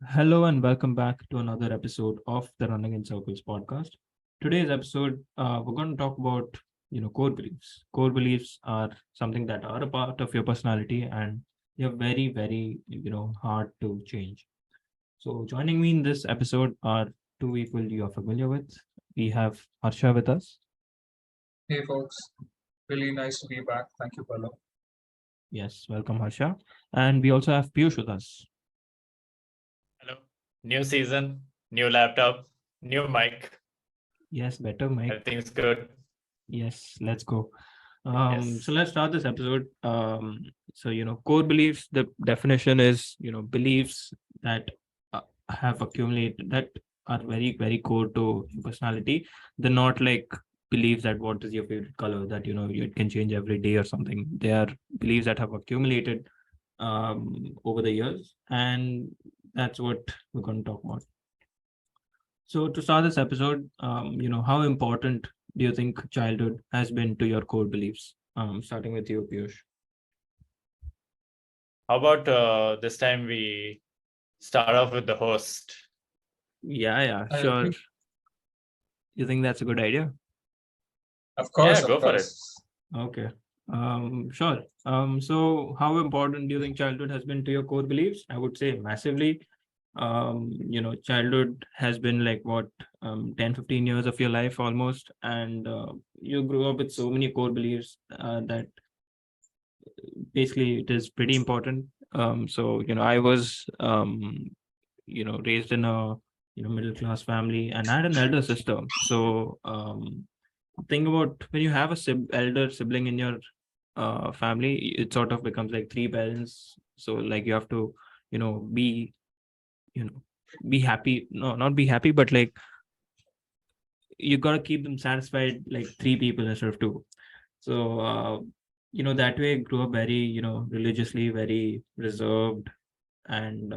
Hello and welcome back to another episode of the Running in Circles podcast. Today's episode, we're going to talk about core beliefs. Core beliefs are something that are a part of your personality, and they're very hard to change. So joining me in this episode are two people you are familiar with. We have Harsha with us. Hey folks, really nice to be back. Thank you, Pallav. Yes, welcome Harsha. And we also have Piyush with us. Hello. New season, new laptop, new mic. Yes, better Mike. Everything's good. Yes, let's go. Yes. So let's start this episode. Core beliefs, the definition is, beliefs that have accumulated, that are very core to your personality. They're not like beliefs that what is your favorite color, that, it can change every day or something. They are beliefs that have accumulated over the years. And that's what we're going to talk about. So to start this episode, how important do you think childhood has been to your core beliefs? Starting with you, Piyush. How about this time we start off with the host? Yeah, I sure. agree. You think that's a good idea? Of course, Yeah, go of for course. Okay. Sure. So how important do you think childhood has been to your core beliefs? I would say massively. Childhood has been like what, 10, 15 years of your life almost. And you grew up with so many core beliefs that basically it is pretty important. I was raised in a middle class family, and I had an elder sister. So think about when you have a elder sibling in your family, it sort of becomes like three parents. So like you have to be you know be happy, no, not be happy, but like you got to keep them satisfied, like three people instead of two. So that way I grew up very religiously, very reserved, and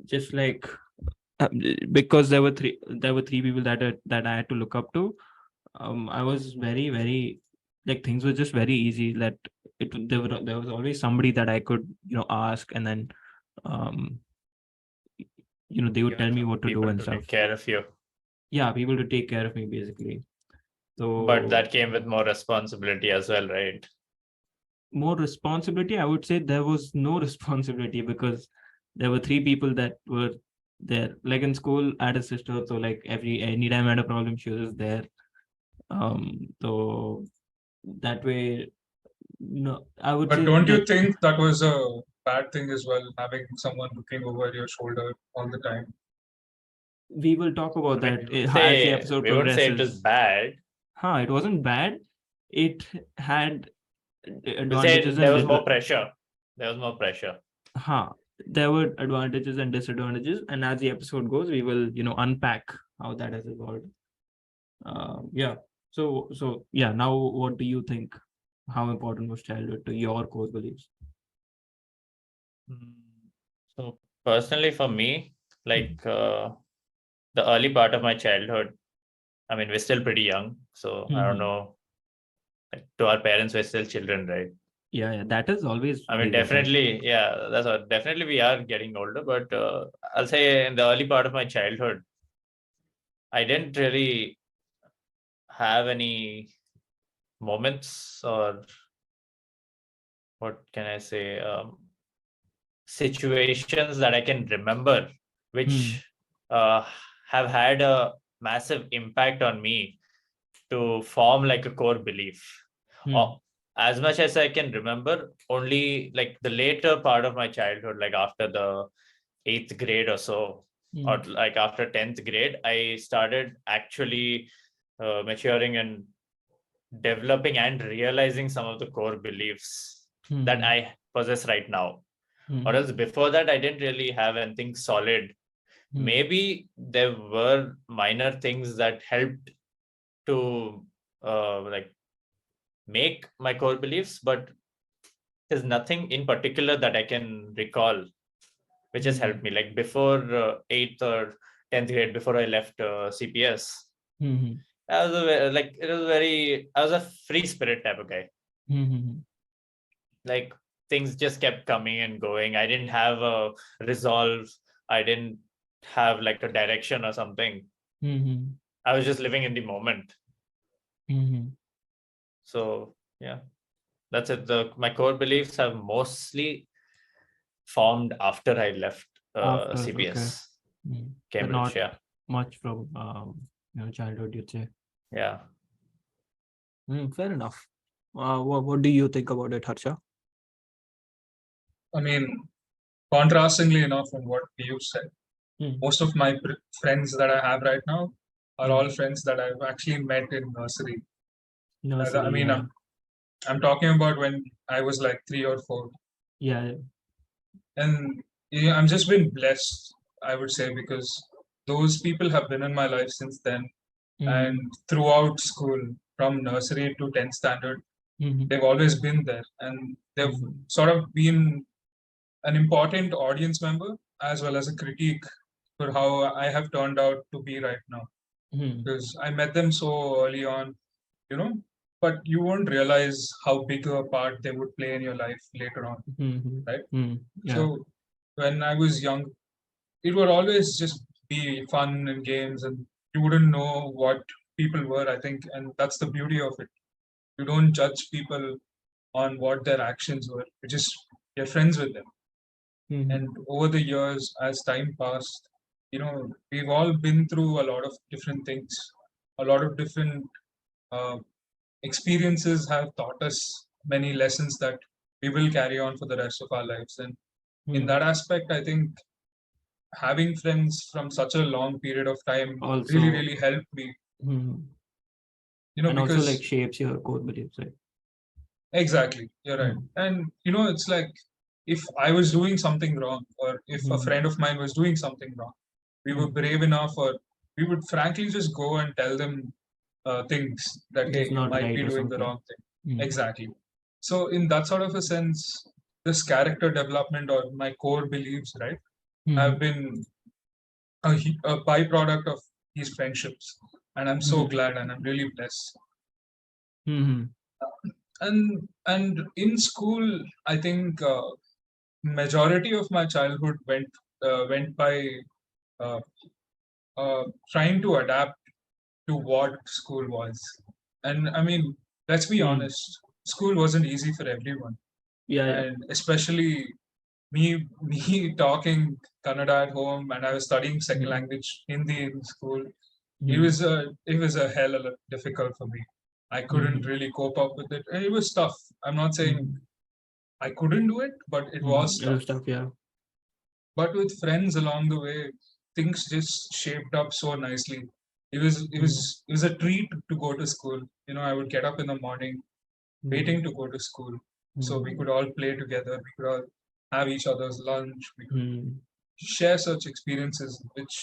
just like uh, because there were three people that I had to look up to. I was very like things were just very easy. That there was always somebody that I could ask, and then um they would Given tell me some what to do people and to stuff. take care of you. Yeah, people to take care of me basically. But So that came with more responsibility as well, right? more responsibility, I would say there was no responsibility because there were three people that were there. Like in school I had a sister, so like anytime I had a problem she was there. So that way, no, I would But say don't that you think that was a bad thing as well, having someone looking over your shoulder all the time? we will talk about We that wouldn't as the say episode we wouldn't say it was progresses. bad. It wasn't bad. It had We say advantages there and was more pressure. There was more pressure. there were advantages and disadvantages, and as the episode goes we will unpack how that has evolved. Yeah. So yeah, now what do you think, how important was childhood to your core beliefs? Mm. So personally for me, Mhm. like the early part of my childhood, I mean, we're still pretty young, so I don't Mhm. know. Like, to our parents, we're still children, right? Yeah, that is always I mean, be the thing. definitely, yeah, that's what, definitely we are getting older, but I'll say in the early part of my childhood, I didn't really have any moments, or what can I say, situations that I can remember, Hmm. which uh, have had a massive impact on me to form like a core belief. Hmm. Or as much as I can remember, only like the later part of my childhood, like after the eighth grade or so, or Hmm. like after 10th grade, I started actually maturing and developing and realizing some of the core beliefs that Hmm. I possess right now. Or Hmm. else before that, I didn't really have anything solid. Hmm. Maybe there were minor things that helped to like make my core beliefs, but there's nothing in particular that I can recall which has helped Hmm. me. Like before 8th or 10th grade, before I left CPS, Hmm. I was I was a free spirit type of guy. Hmm. Like things just kept coming and going. I didn't have a resolve. I didn't have like a direction or something. Mm-hmm. I was just living in the moment. Mm-hmm. So yeah, that's it. My core beliefs have mostly formed after I left After, CBS, okay. But Cambridge. not Yeah, much from childhood, you'd say. yeah. Fair enough. What do you think about it, Harsha? I mean, contrastingly enough from what you said, most of my friends that I have right now are all friends that I've actually met in nursery. I mean, yeah. I'm talking about when I was like 3 or 4, Yeah. and I'm just been blessed, I would say, because those people have been in my life since then, and throughout school, from nursery to 10th standard, they've always been there, and they've sort of been an important audience member as well as a critique for how I have turned out to be right now. Because I met them so early on, you know, but you won't realize how big a part they would play in your life later on, right? Yeah. So when I was young, it would always just be fun and games, and you wouldn't know what people were, I think, and that's the beauty of it. You don't judge people on what their actions were. You're friends with them. And over the years, as time passed, we've all been through a lot of different things. A lot of different uh, experiences have taught us many lessons that we will carry on for the rest of our lives. And in that aspect, I think having friends from such a long period of time Also, really, really helped me. And also Because like shapes your core beliefs, right? exactly, you're right. And it's like if I was doing something wrong, or if a friend of mine was doing something wrong, we were brave enough, or we would frankly just go and tell them things that, It hey, is you not might right be or doing the something. wrong thing. Exactly. So in that sort of a sense, this character development or my core beliefs, right, have been a byproduct of these friendships, and I'm so glad, and I'm really blessed. And in school, I think majority of my childhood went by uh, trying to adapt to what school was. And I mean, let's be honest, school wasn't easy for everyone, Yeah. and especially me talking Kannada at home, and I was studying second language Hindi in school. It was a hell of a difficult for me. I couldn't really cope up with it, and it was tough. I'm not saying I couldn't do it, but it was It was tough. tough, yeah. But with friends along the way, things just shaped up so nicely. It was a treat to go to school. I would get up in the morning waiting to go to school, so we could all play together. We could all have each other's lunch. We could share such experiences, which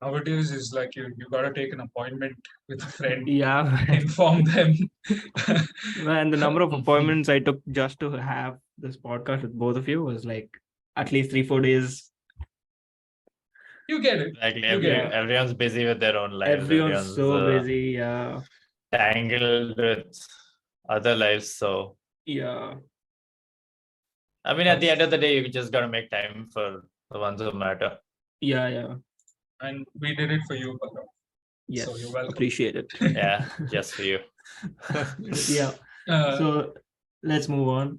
nowadays is like you gotta take an appointment with a friend, Yeah. inform them. And the number of appointments I took just to have this podcast with both of you was like at least 3-4 days. You get it. Like You get it. everyone's busy with their own lives. Everyone's so busy, yeah. Tangled with other lives. So Yeah. I mean, at the end of the day, you just gotta make time for the ones who matter. Yeah. And we did it for you, Bharat. Yes. So you're welcome. Appreciate it. Yeah, just for you. Yeah. So let's move on.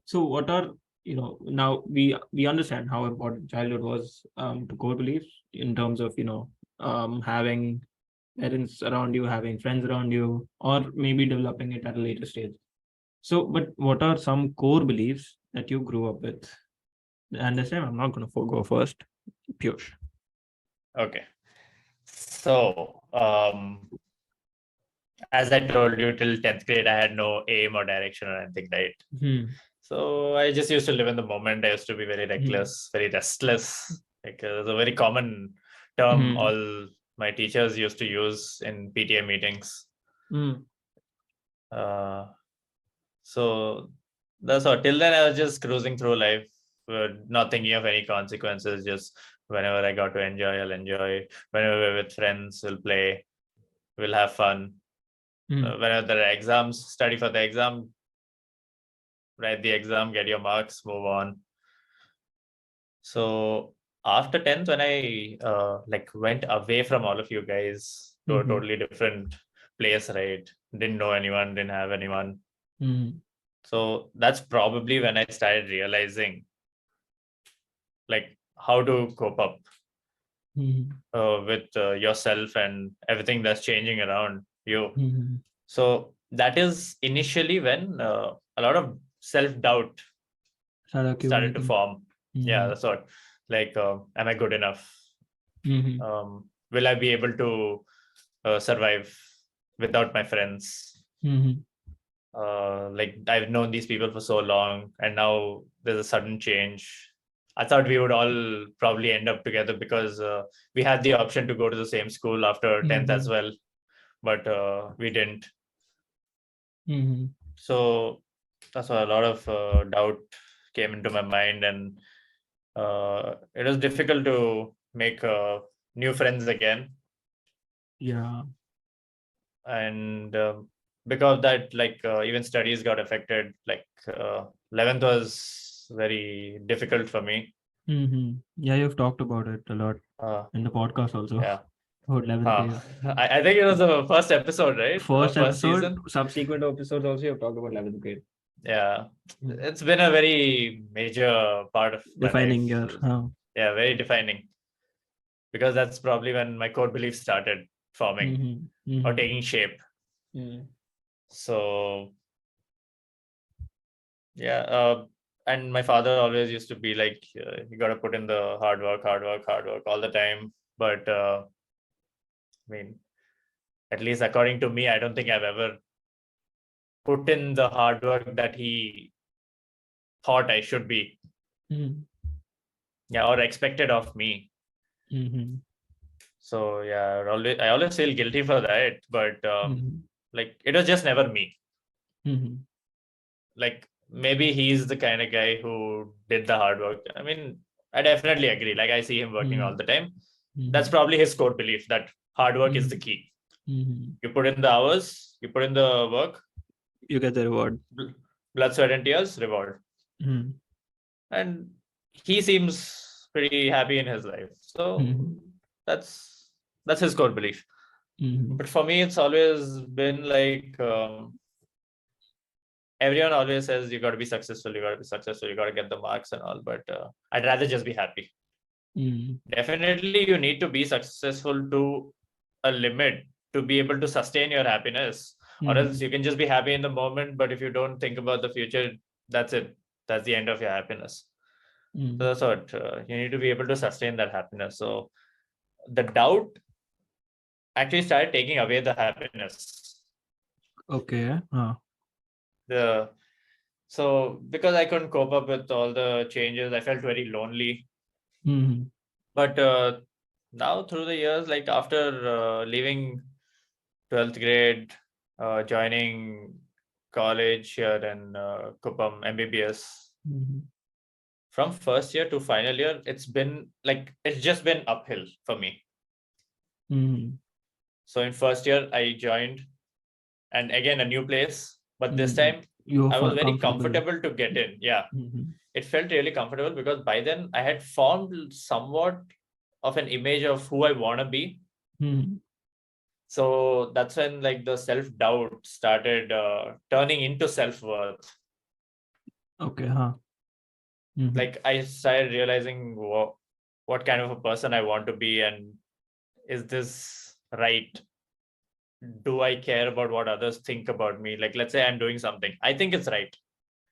So what are, now we understand how important childhood was to core beliefs in terms of, having parents around you, having friends around you, or maybe developing it at a later stage. So, but what are some core beliefs that you grew up with? And this time I'm not going to go first. Piyush. Okay. So, as I told you, till 10th grade, I had no aim or direction or anything, right? So I just used to live in the moment. I used to be very reckless, very restless. Like it was a very common term all my teachers used to use in PTA meetings. So that's all. Till then, I was just cruising through life, not thinking of any consequences. Just whenever I got to enjoy, I'll enjoy. Whenever we're with friends, we'll play, we'll have fun. Whenever there are exams, study for the exam. write the exam, get your marks, move on. So after 10th, when I like went away from all of you guys to a Mhm. totally different place, right? Didn't know anyone, didn't have anyone. Mhm. So that's probably when I started realizing like how to cope up Mhm. with yourself and everything that's changing around you. Mhm. So that is initially when a lot of self-doubt Start started to accumulating. form. Yeah, Mhm. that's what. Like, am I good enough? Mhm. Will I be able to survive without my friends? Mhm. Like I've known these people for so long, and now there's a sudden change. I thought we would all probably end up together because we had the option to go to the same school after 10th as Mhm. well, but we didn't. Mhm. So that's why a lot of doubt came into my mind, and it was difficult to make new friends again. Yeah. And because of that, like even studies got affected. Like 11th was very difficult for me. Mhm. Yeah, you've talked about it a lot uh, in the podcast also. yeah. About 11th grade. I think it was the first episode, right? First First episode, season. subsequent episodes also you've talked about 11th grade. Yeah, Mm. it's been a very major part of my Defining life. your Yeah, very defining, because that's probably when my core beliefs started forming or Mhm. taking shape. Mhm. So yeah, and my father always used to be like, you got to put in the hard work all the time. But I mean, at least according to me, I don't think I've ever put in the hard work that he thought I should be, Mhm. yeah, or expected of me. Mhm. So yeah, I always feel guilty for that, but Mhm. like it was just never me. Mhm. Like maybe he's the kind of guy who did the hard work. I mean, I definitely agree. Like I see him working all the time. That's Mhm. probably his core belief that hard work is the Mhm. key. Mhm. You put in the hours, you put in the work, You get the reward. blood, sweat, and tears, reward. Mhm. And he seems pretty happy in his life. So Mhm. that's his core belief. Mhm. But for me, it's always been like everyone always says you got to be successful, you got to be successful, you got to get the marks and all. But I'd rather just be happy. Mhm. Definitely, you need to be successful to a limit to be able to sustain your happiness, or else Mhm. you can just be happy in the moment. But if you don't think about the future, that's it. That's the end of your happiness. So Mhm. that's what you need to be able to sustain that happiness. So the doubt actually started taking away the happiness. Okay. The So because I couldn't cope up with all the changes, I felt very lonely. Mhm. But now through the years, like after leaving 12th grade, joining college here in Kupam MBBS, Mhm. from first year to final year, it's just been uphill for me. Mhm. So in first year, I joined, and again a new place, but this Mhm. time You I was were very comfortable. comfortable to get in. Yeah, Mhm. it felt really comfortable because by then I had formed somewhat of an image of who I want to be. Mhm. So that's when like the self-doubt started turning into self-worth. Okay. Mhm. Like I started realizing what kind of a person I want to be, and is this right? Do I care about what others think about me? Like let's say I'm doing something, I think it's right.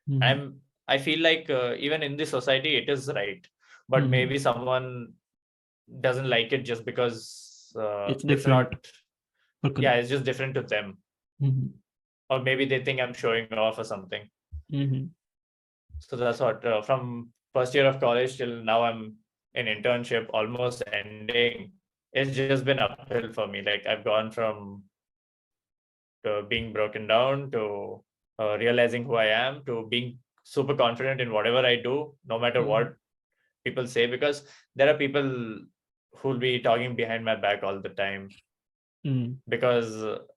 Mhm. I feel like even in this society it is right, but Mhm. maybe someone doesn't like it just because It's it's different. not. Okay. Yeah, it's just different to them, Mhm. or maybe they think I'm showing off or something. Mhm. So that's what from first year of college till now I'm in internship almost ending. It's just been uphill for me. Like I've gone from being broken down to realizing who I am to being super confident in whatever I do, no matter Mhm. what people say, because there are people who'll be talking behind my back all the time Mhm. because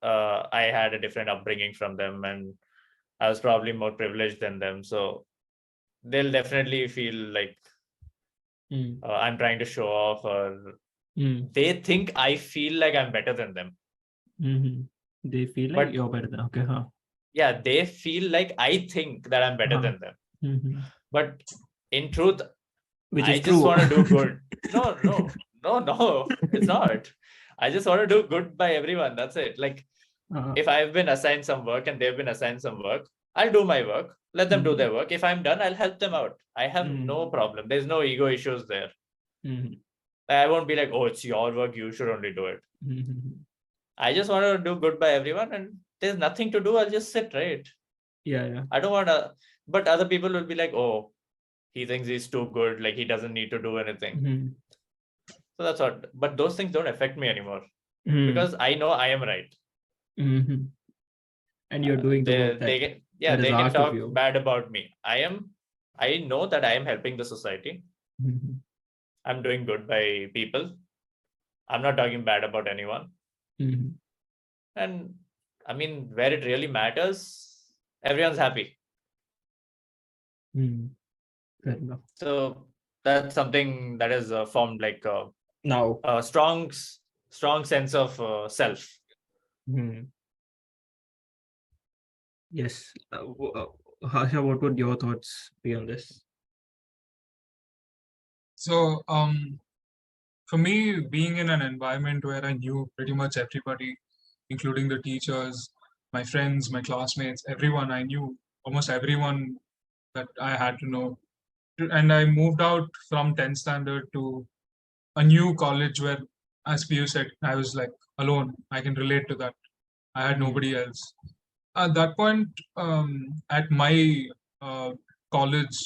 I had a different upbringing from them, and I was probably more privileged than them. So they'll definitely feel like I'm trying to show off, or they think I feel like I'm better than them. They feel like But you're better than, okay, huh? yeah, they feel like I think that I'm better than them. But in truth, Which I is just true. want to do good. No, it's not. I just want to do good by everyone. That's it. Like, if I've been assigned some work and they've been assigned some work, I'll do my work. Let them do their work. If I'm done, I'll help them out. I have no problem. There's no ego issues there. I won't be like, oh, it's your work, you should only do it. I just want to do good by everyone, and there's nothing to do. I'll just sit, right? Yeah. I don't want to, but other people will be like, oh, he thinks he's too good, like he doesn't need to do anything. So that's what, but those things don't affect me anymore because I know I am right. And you're doing the work they can talk bad about me. I know that I am helping the society. I'm doing good by people. I'm not talking bad about anyone. And I mean, where it really matters, everyone's happy. Fair enough. So that's something that is formed like now a strong sense of self. Yes. Harsha, what would your thoughts be on this? So, for me, being in an environment where I knew pretty much everybody, including the teachers, my friends, my classmates, everyone, I knew almost everyone that I had to know. And I moved out from 10th standard to a new college where, as Piyush said, I was like alone. I can relate to that. I had nobody else. At that point, at my college,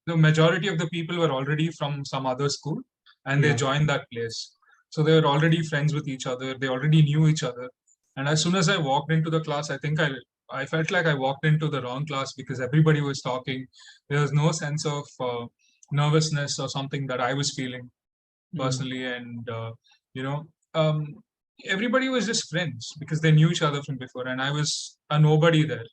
the majority of the people were already from some other school, and they joined that place. So they were already friends with each other. They already knew each other. And as soon as I walked into the class, I think I felt like I walked into the wrong class because everybody was talking. There was no sense of nervousness or something that I was feeling personally. And everybody was just friends because they knew each other from before, and I was a nobody there.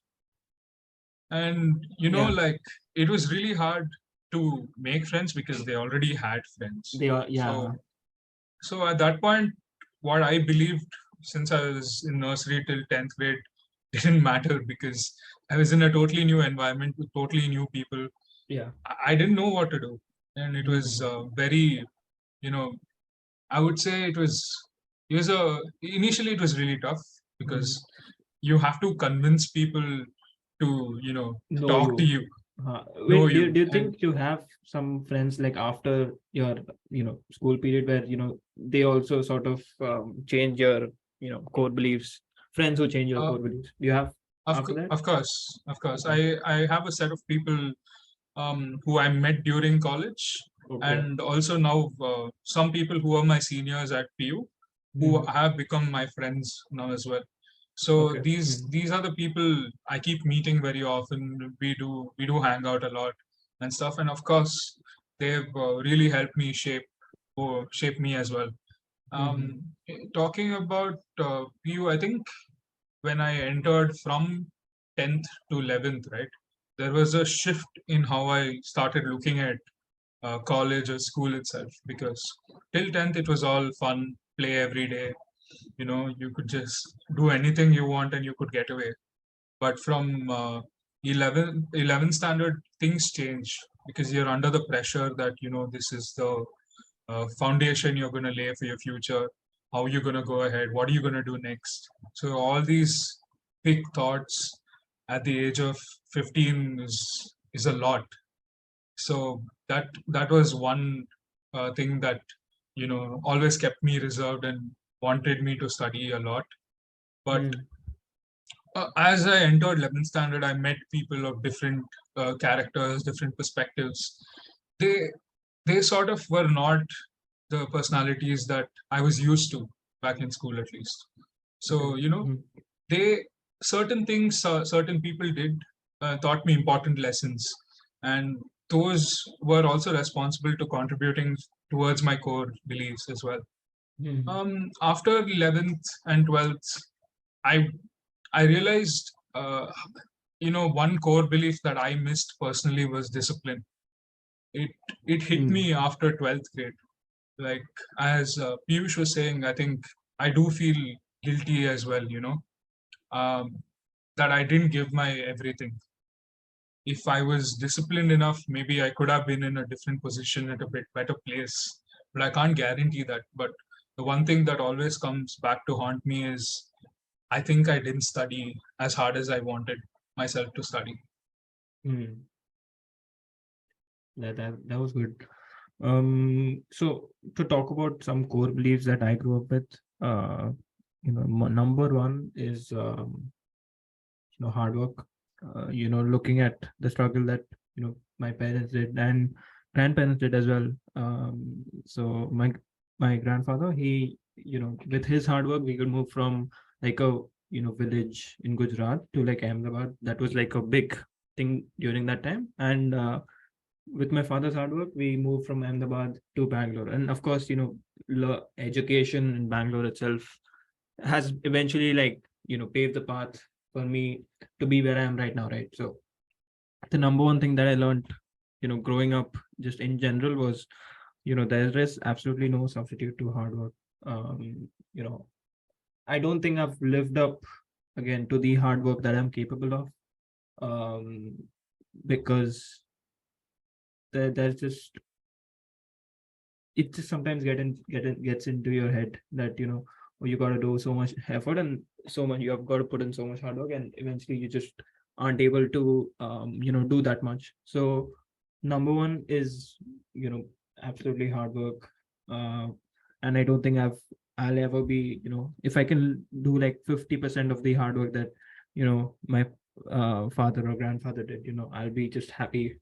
And like, it was really hard to make friends because they already had friends. So at that point, what I believed since I was in nursery till 10th grade didn't matter because I was in a totally new environment with totally new people. I didn't know what to do, and it was very, I would say initially it was really tough because you have to convince people to talk to you. Wait, do you think you have some friends like after your school period where they also sort of change your core beliefs, friends who change your core beliefs? Do you have after that? Of course. I have a set of people who I met during college, and also now some people who are my seniors at PU who have become my friends now as well. So these are the people I keep meeting very often. We do hang out a lot and stuff, and of course they've really helped me shape me as well. Talking about PU, I think when I entered from 10th to 11th, right, there was a shift in how I started looking at college or school itself, because till 10th it was all fun, play every day. You could just do anything you want and you could get away. But from 11th standard, things change because you're under the pressure that this is the foundation you're going to lay for your future. How you're going to go ahead, what are you going to do next? So all these big thoughts at the age of 15 is a lot. So that was one thing that always kept me reserved and wanted me to study a lot. But as I entered 11th standard, I met people of different characters, different perspectives. They sort of were not the personalities that I was used to back in school, at least. So they certain things certain people did taught me important lessons, and those were also responsible to contributing towards my core beliefs as well. After 11th and 12th, I realized one core belief that I missed personally was discipline. It hit me after 12th grade. Like, as Piyush was saying, I think I do feel guilty as well, that I didn't give my everything. If I was disciplined enough, maybe I could have been in a different position at a bit better place. But I can't guarantee that. But the one thing that always comes back to haunt me is I think I didn't study as hard as I wanted myself to study. That was good. So to talk about some core beliefs that I grew up with, number one is hard work. Looking at the struggle that my parents did and grandparents did as well. So my grandfather, he with his hard work, we could move from like a village in Gujarat to like Ahmedabad. That was like a big thing during that time. And with my father's hard work, we moved from Ahmedabad to Bangalore. And of course, education in Bangalore itself has eventually paved the path for me to be where I am right now, right? So the number one thing that I learned, growing up just in general was, there is absolutely no substitute to hard work. I don't think I've lived up again to the hard work that I'm capable of. Because there's just it just sometimes gets into your head that you got to do so much effort and so much you have got to put in so much hard work, and eventually you just aren't able to do that much. So number one is absolutely hard work. And I don't think I'll ever be, if I can do like 50% of the hard work that my father or grandfather did, I'll be just happy.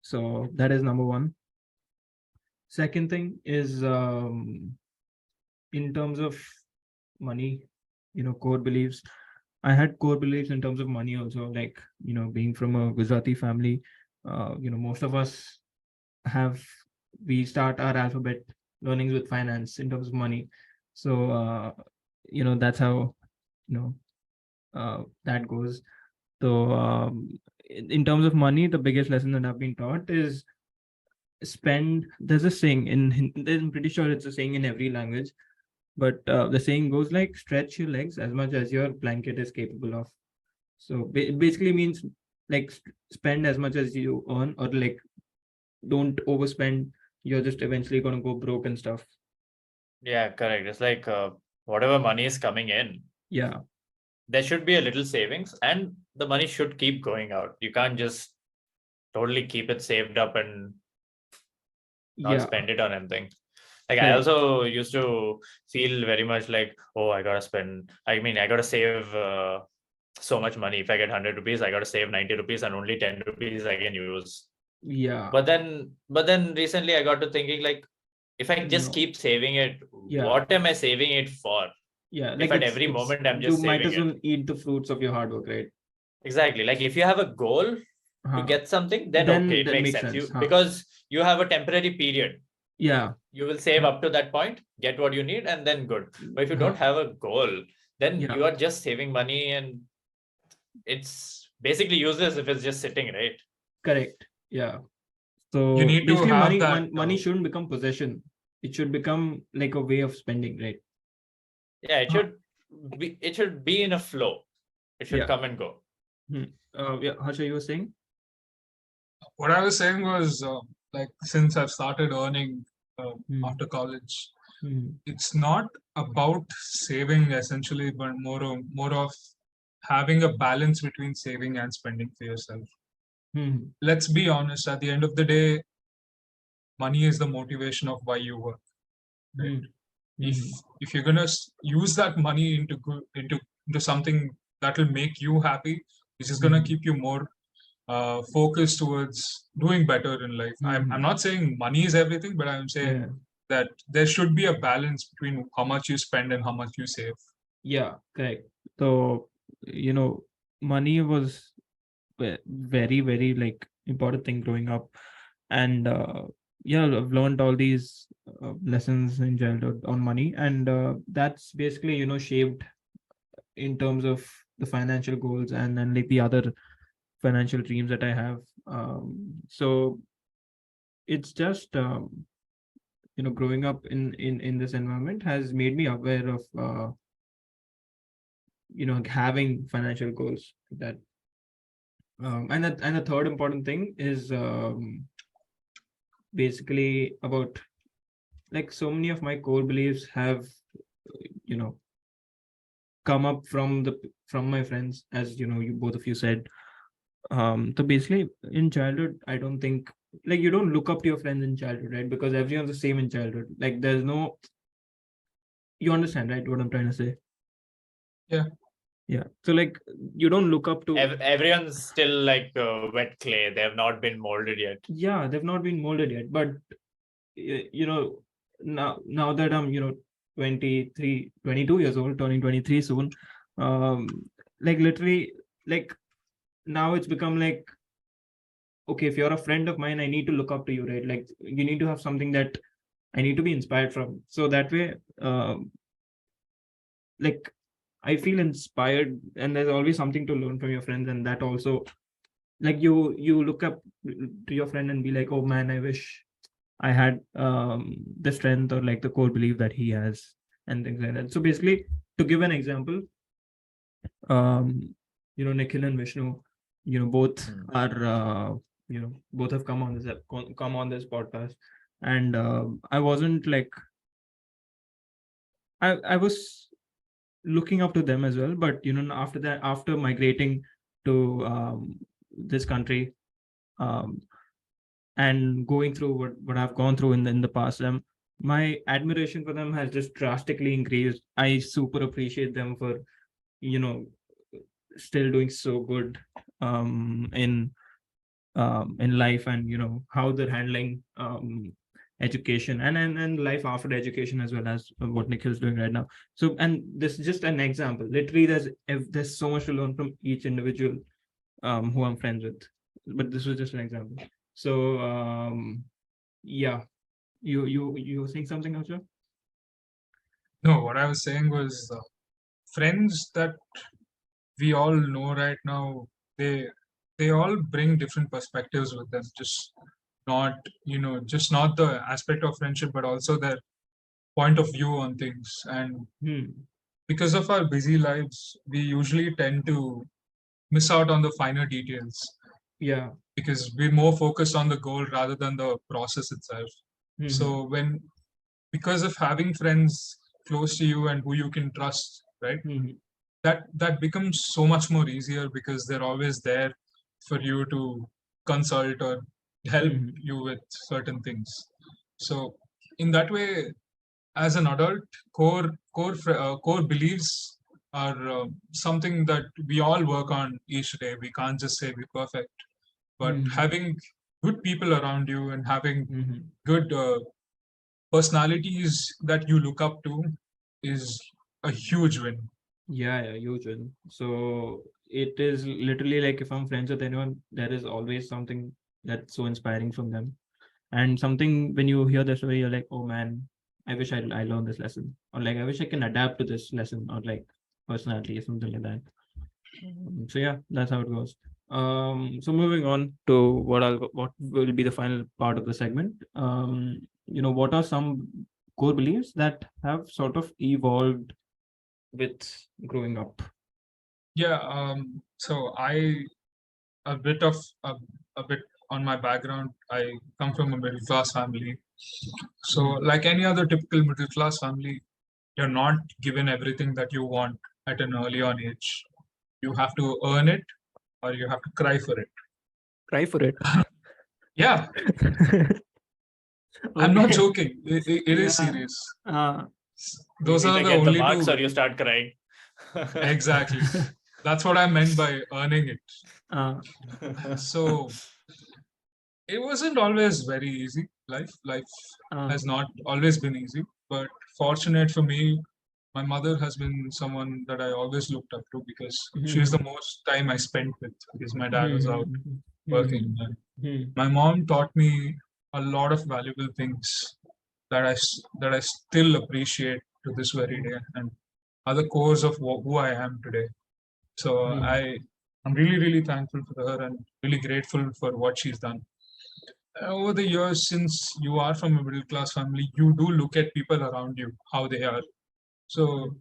So that is number one. Second thing is in terms of money, core beliefs. I had core beliefs in terms of money also, like, being from a Gujarati family, most of us we start our alphabet learnings with finance in terms of money. So, that's how, that goes. So, in terms of money, the biggest lesson that I've been taught is there's a saying I'm pretty sure it's a saying in every language, but the saying goes like, stretch your legs as much as your blanket is capable of. So it basically means like spend as much as you earn, or like don't overspend. You're just eventually going to go broke and stuff. Yeah, correct. It's like whatever money is coming in, Yeah, there should be a little savings, and the money should keep going out. You can't just totally keep it saved up and not spend it on anything. Like, I also used to feel very much like, oh, I gotta save so much money. If I get 100 rupees, I gotta save 90 rupees, and only 10 rupees I can use. Yeah. But then recently I got to thinking, like, if I just keep saving it, what am I saving it for? Yeah, if at every moment I'm just you might saving as well it. eat the fruits of your hard work, right? Exactly. Like, if you have a goal to get something, then okay, it that makes sense. Because you have a temporary period. Yeah. You will save up to that point, get what you need, and then good. But if you don't have a goal, then you are just saving money, and it's basically useless if it's just sitting, right? Correct. Yeah. So You need to basically have money that, money shouldn't become possession. It should become like a way of spending, right? Yeah, it should be in a flow. It should come and go. Yeah, Harsha, you were saying? What I was saying was, like, since I've started earning after college, it's not about saving essentially, but more of having a balance between saving and spending for yourself. Let's be honest, at the end of the day, money is the motivation of why you work. Right? If you're gonna use that money into something that will make you happy, which is gonna keep you more focused towards doing better in life. I'm not saying money is everything, but I'm saying that there should be a balance between how much you spend and how much you save. Yeah, correct. So, money was very, very like important thing growing up. And yeah, I've learned all these lessons in childhood on money. And that's basically, shaped in terms of the financial goals and then like the other financial dreams that I have. So it's just growing up in this environment has made me aware of having financial goals that and the third important thing is basically about like so many of my core beliefs have you know come up from my friends, as you both of you said. So basically in childhood, I don't think like you don't look up to your friends in childhood, right? Because everyone's the same in childhood. Like there's no, you understand, right, what I'm trying to say? Yeah, so like you don't look up to Everyone's still like wet clay. They have not been molded yet. Yeah, they've not been molded yet, but now that I'm 23 22 years old, turning 23 soon, like literally, like now it's become like, okay, if you're a friend of mine, I need to look up to you, right? Like you need to have something that I need to be inspired from, so that way like I feel inspired, and there's always something to learn from your friends. And that also, like you look up to your friend and be like, oh man, I wish I had the strength or like the core belief that he has, and things like that. So basically, to give an example, Nikhil and Vishnu, both are both have come on this podcast, and I wasn't like I was looking up to them as well, but after that, after migrating to this country, um, and going through what I've gone through in the past, my admiration for them has just drastically increased. I super appreciate them for you know still doing so good in life, and how they're handling education and life after education, as well as what Nikhil's doing right now. So, and this is just an example. Literally, there's so much to learn from each individual who I'm friends with, but this was just an example. So yeah, you were saying something, Harsha? No, what I was saying was friends that we all know right now, they all bring different perspectives with them. Just not just not the aspect of friendship, but also their point of view on things. And because of our busy lives, we usually tend to miss out on the finer details. Yeah. Because we're more focused on the goal rather than the process itself. So because of having friends close to you and who you can trust, right? That becomes so much more easier, because they're always there for you to consult or help you with certain things. So in that way, as an adult, core beliefs are something that we all work on each day. We can't just say we're perfect, but having good people around you and having good personalities that you look up to is a huge win. Yeah, huge win. So it is literally like, if I'm friends with anyone, there is always something that's so inspiring from them. And something, when you hear the story, you're like, oh man, I wish I learned this lesson, or like I wish I can adapt to this lesson, or like personality or something like that. So yeah, that's how it goes. So moving on to what will be the final part of the segment. What are some core beliefs that have sort of evolved with growing up? Yeah. So a bit of a bit on my background. I come from a middle class family. So like any other typical middle class family, you're not given everything that you want at an early on age. You have to earn it, or you have to cry for it. Cry for it. Yeah. I'm not joking. It is serious. Those are the get only the marks, two. or you start crying. Exactly. That's what I meant by earning it. So it wasn't always very easy. Life has not always been easy, but fortunate for me, my mother has been someone that I always looked up to, because she was the most time I spent with, because my dad was out working. And my mom taught me a lot of valuable things that I still appreciate to this very day, and are the cores of who I am today. So I'm really, really thankful for her and really grateful for what she's done. Over the years, since you are from a middle class family, you do look at people around you, how they are. So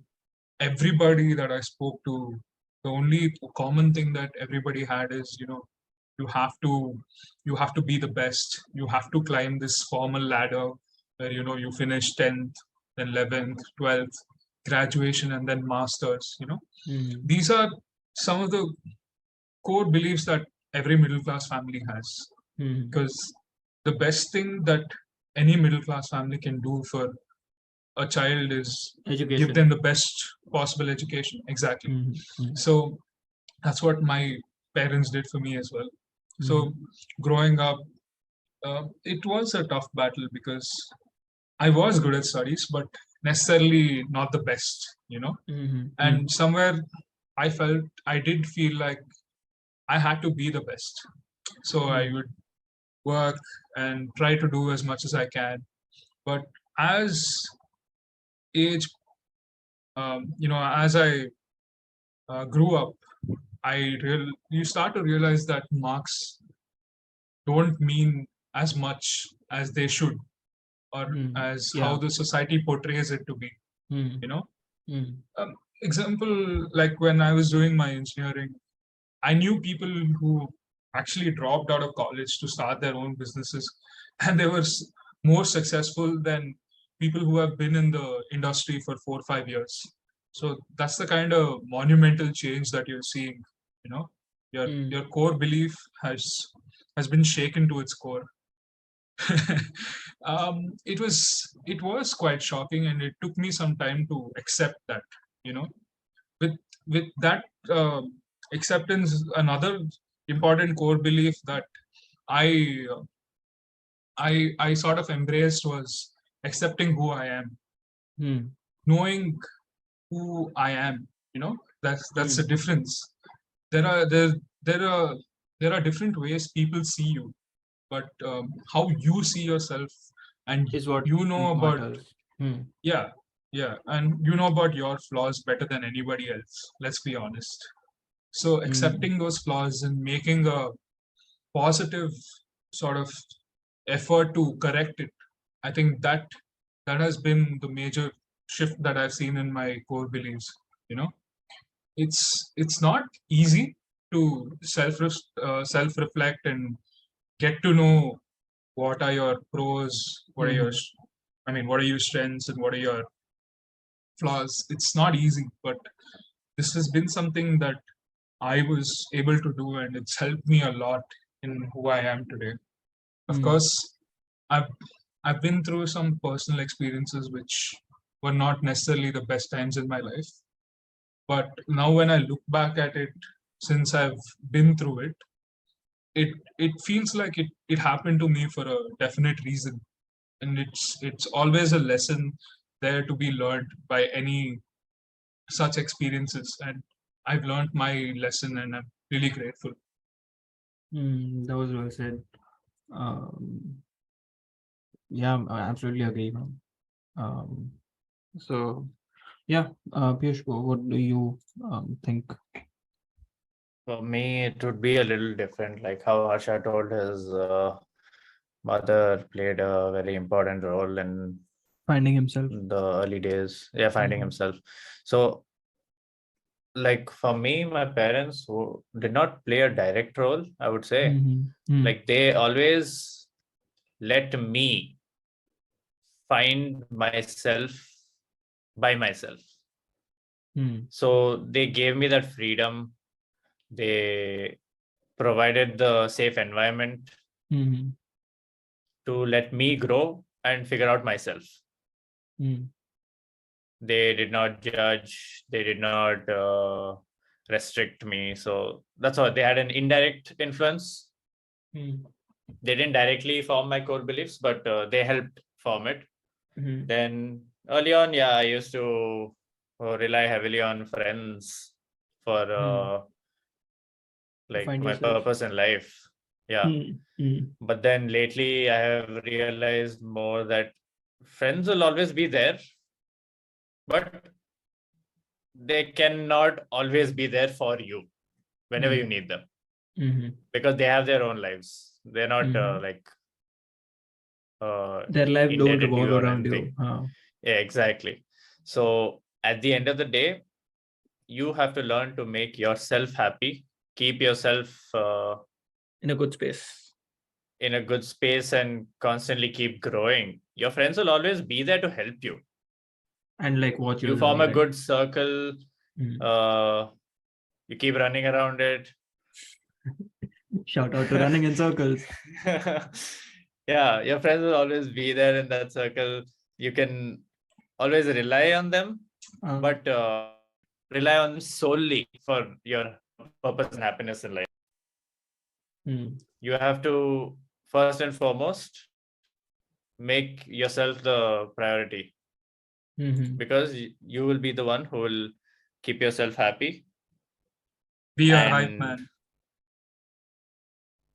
everybody that I spoke to, the only common thing that everybody had is, you have to be the best. You have to climb this formal ladder where you finish 10th, then 11th, 12th, graduation, and then masters. These are some of the core beliefs that every middle class family has. Because the best thing that any middle class family can do for a child is Education. give them the best possible education. Exactly. So that's what my parents did for me as well. So growing up, it was a tough battle because I was good at studies, but necessarily not the best, And somewhere I did feel like I had to be the best. So I would work and try to do as much as I can. But as age, as I grew up, you start to realize that marks don't mean as much as they should, or as how the society portrays it to be. Example, like when I was doing my engineering, I knew people who actually dropped out of college to start their own businesses, and they were more successful than people who have been in the industry for 4 or 5 years. So that's the kind of monumental change that you're seeing. Your core belief has been shaken to its core. It was quite shocking, and it took me some time to accept that. With that acceptance, another important core belief that I I sort of embraced was accepting who I am, knowing who I am. That's the difference. There are there there are there are different ways people see you, but how you see yourself, and Is what about matters. yeah, and you know about your flaws better than anybody else. Let's be honest. So accepting those flaws and making a positive sort of effort to correct it, I think that has been the major shift that I've seen in my core beliefs. You know, it's not easy to self reflect and get to know what are your pros, what are your what are your strengths and what are your flaws. It's not easy, but this has been something that I was able to do, and it's helped me a lot in who I am today. Of course, I've I've been through some personal experiences which were not necessarily the best times in my life. But now when I look back at it, since I've been through it, it feels like it happened to me for a definite reason. And it's always a lesson there to be learned by any such experiences. And I've learned my lesson, and I'm really grateful. That was well said. Yeah, I absolutely agree, man. So yeah, Piyush, what do you think? For me, it would be a little different, like how Harsha told his mother played a very important role in Finding himself. the early days. Yeah, finding himself. So, like for me, my parents who did not play a direct role, I would say. Like they always let me find myself by myself. So they gave me that freedom. They provided the safe environment to let me grow and figure out myself. They did not judge. They did not restrict me. So that's all. They had an indirect influence. They didn't directly form my core beliefs, but they helped form it. Then early on, yeah, I used to rely heavily on friends for like Find my yourself. purpose in life. Yeah. But then lately, I have realized more that friends will always be there, but they cannot always be there for you whenever you Mm. need them, Mm-hmm. because they have their own lives. They're not Mhm. like Their life don't indebted to revolve you or around anything. you. Huh. Yeah, exactly. So at the end of the day, you have to learn to make yourself happy, keep yourself In a good space. in a good space, and constantly keep growing. Your friends will always be there to help you. And like watch your You form journey, a right? good circle. Mm. You keep running around it. Shout out to running in circles. Yeah, your friends will always be there in that circle. You can always rely on them, but rely on them solely for your purpose and happiness in life. Mm. You have to first and foremost make yourself the priority, Mm-hmm. because you will be the one who will keep yourself happy. Be your hype And man.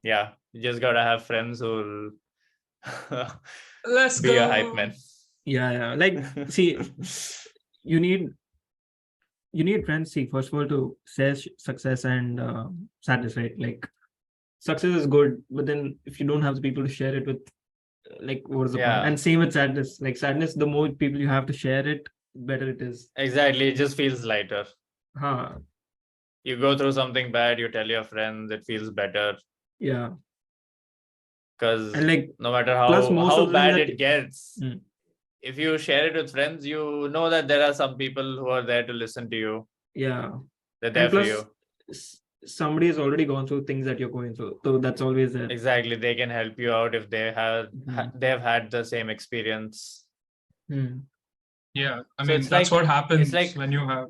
yeah, you just gotta have friends who will Let's be your hype go. man. Yeah. Like, see, you need friends. See, first of all, to share success and sadness, right? Like, success is good, but then if you don't have the people to share it with, like, what is the point? Yeah, And same with sadness. Like, sadness, the more people you have to share it, better it is. exactly. It just feels lighter. Huh. You go through something bad, you tell your friends, it feels better. Yeah. Because And like, no matter plus most how of the things bad that. it gets, Mm. if you share it with friends, you know that there are some people who are there to listen to you. Yeah. They're And there for plus, you. somebody has already gone through things that you're going through, so that's always there. Exactly. They can help you out if they have they have had the same experience. Mm. Yeah, I So mean it's that's like what happens like when you have.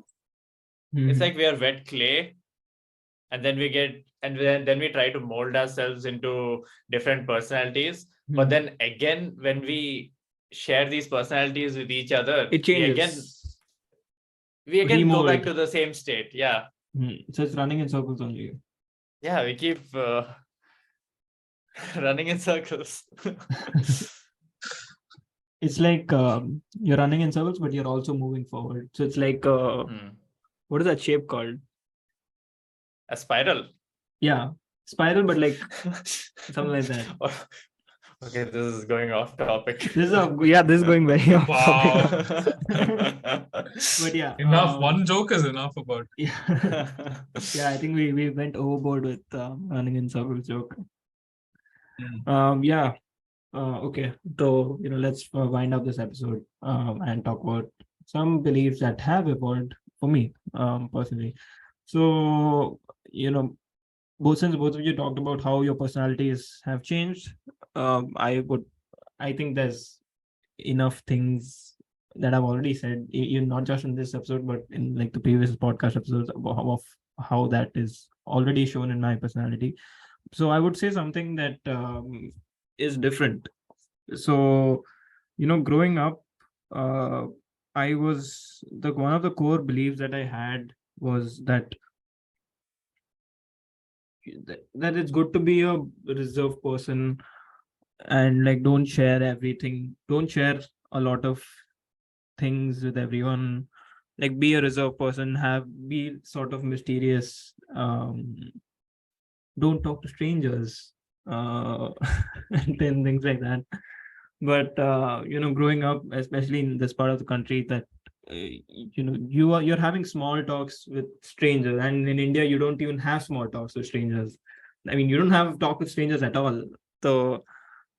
it's Mhm. like we are wet clay, and then we try to mold ourselves into different personalities. But Mhm. then again, when we share these personalities with each other, It changes. we again go back Remold. to the same state. Yeah. So it's running in circles only. Yeah, we keep running in circles. It's like you're running in circles, but you're also moving forward. So it's like what is that shape called? A spiral. Yeah, spiral, but like something like that. Okay, this is going off topic. This is going very off Wow. topic. But yeah, Enough. One joke is enough about it. yeah, yeah. I think we went overboard with running in circles joke. Yeah. Okay, so let's wind up this episode and talk about some beliefs that have evolved for me personally. So since both of you talked about how your personalities have changed, I think there's enough things that I've already said, not just in this episode, but in like the previous podcast episodes of how that is already shown in my personality. So I would say something that is different. So growing up, uh, I was one of the core beliefs that I had was that it's good to be a reserved person, and like don't share everything, don't share a lot of things with everyone, like be a reserved person, be sort of mysterious, don't talk to strangers, uh and then things like that. But growing up, especially in this part of the country, that you're having small talks with strangers, and in India you don't even have small talks with strangers. I mean, you don't have talk with strangers at all. So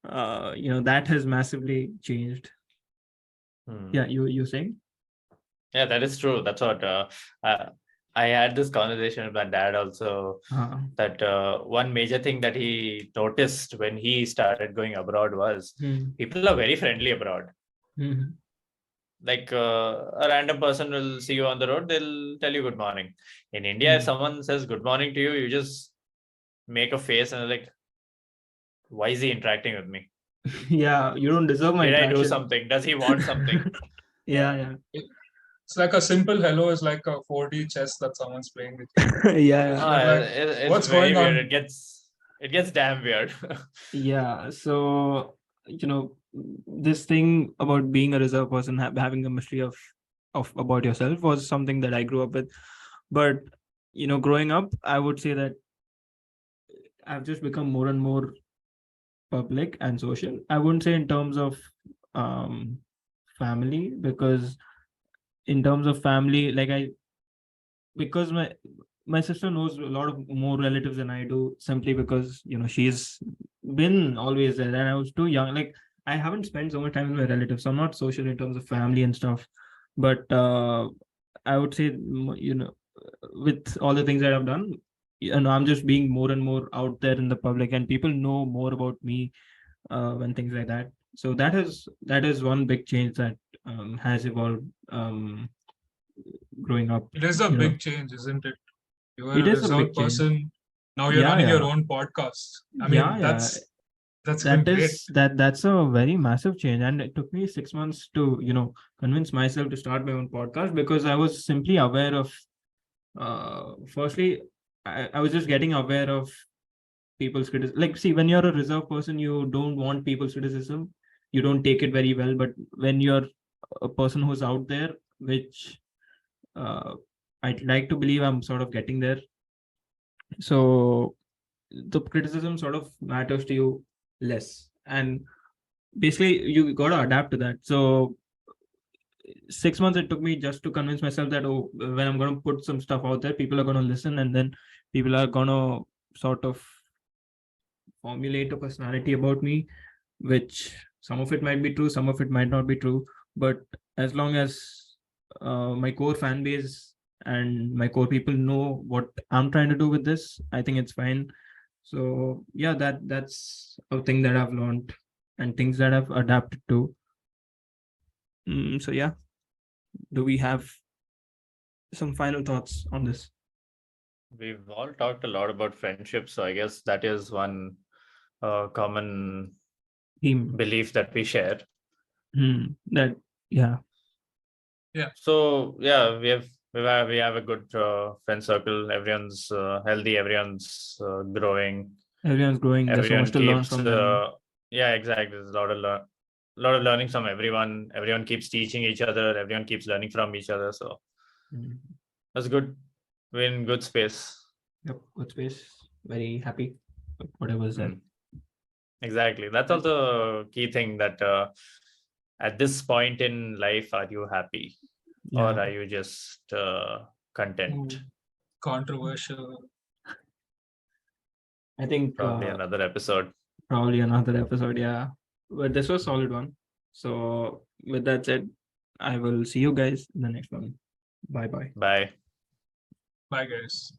that has massively changed. Yeah, you saying? Yeah, that is true. That's what I had this conversation with my dad also. That one major thing that he noticed when he started going abroad was people are very friendly abroad. Like a random person will see you on the road, they'll tell you good morning. In India, if someone says good morning to you, you just make a face and like, why is he interacting with me? Yeah, you don't deserve my Did I do interaction. something? Does he want something? Yeah. It's like a simple hello is like a 4D chess that someone's playing with you. Yeah. Like, It's what's very going weird. on? It gets damn weird. Yeah. So this thing about being a reserve person, having a mystery of of about yourself was something that I grew up with. But growing up, I would say that I've just become more and more public and social. I wouldn't say in terms of um family, because in terms of family, like because my sister knows a lot of more relatives than I do, simply because she's been always there, and I was too young. Like, I haven't spent so much time with my relatives, so I'm not social in terms of family and stuff. But I would say, with all the things that I've done, I'm just being more and more out there in the public, and people know more about me and things like that. So that is one big change that has evolved growing up. It is a You know, big change, isn't it? You were it a is a reserved big change. person. Now you're Yeah, running your yeah, own podcast. I yeah, mean, yeah. that's been That great. is that's a very massive change, and it took me 6 months to convince myself to start my own podcast, because I was simply aware of. Firstly, I was just getting aware of people's criticism. Like, see, when you're a reserved person, you don't want people's criticism. You don't take it very well. But when you're a person who's out there, which uh, I'd like to believe I'm sort of getting there. So the criticism sort of matters to you less. And basically, you got to adapt to that. So 6 months it took me just to convince myself that, oh, when I'm going to put some stuff out there, people are going to listen, and then people are going to sort of formulate a personality about me, which some of it might be true, some of it might not be true. But as long as my core fan base and my core people know what I'm trying to do with this, I think it's fine. So yeah, that's a thing that I've learned and things that I've adapted to. So yeah, do we have some final thoughts on this We've all talked a lot about friendship, so I guess that is one common theme? belief that we share. That yeah, So yeah, we have a good friend circle. Everyone's healthy. Everyone's growing. everyone's growing. There's so much Everyone to learn keeps from them. yeah, exactly. There's a lot of learning from everyone. Everyone keeps teaching each other. Everyone keeps learning from each other. So Mm. that's good. We're in good space. Yep, good space. Very happy with whatever is there. Exactly. That's also a key thing, that at this point in life, are you happy, or Yeah. are you just content? Controversial. I think Probably another episode. probably another episode. Yeah, but this was solid one. So with that said, I will see you guys in the next one. Bye bye. Bye. Bye, guys.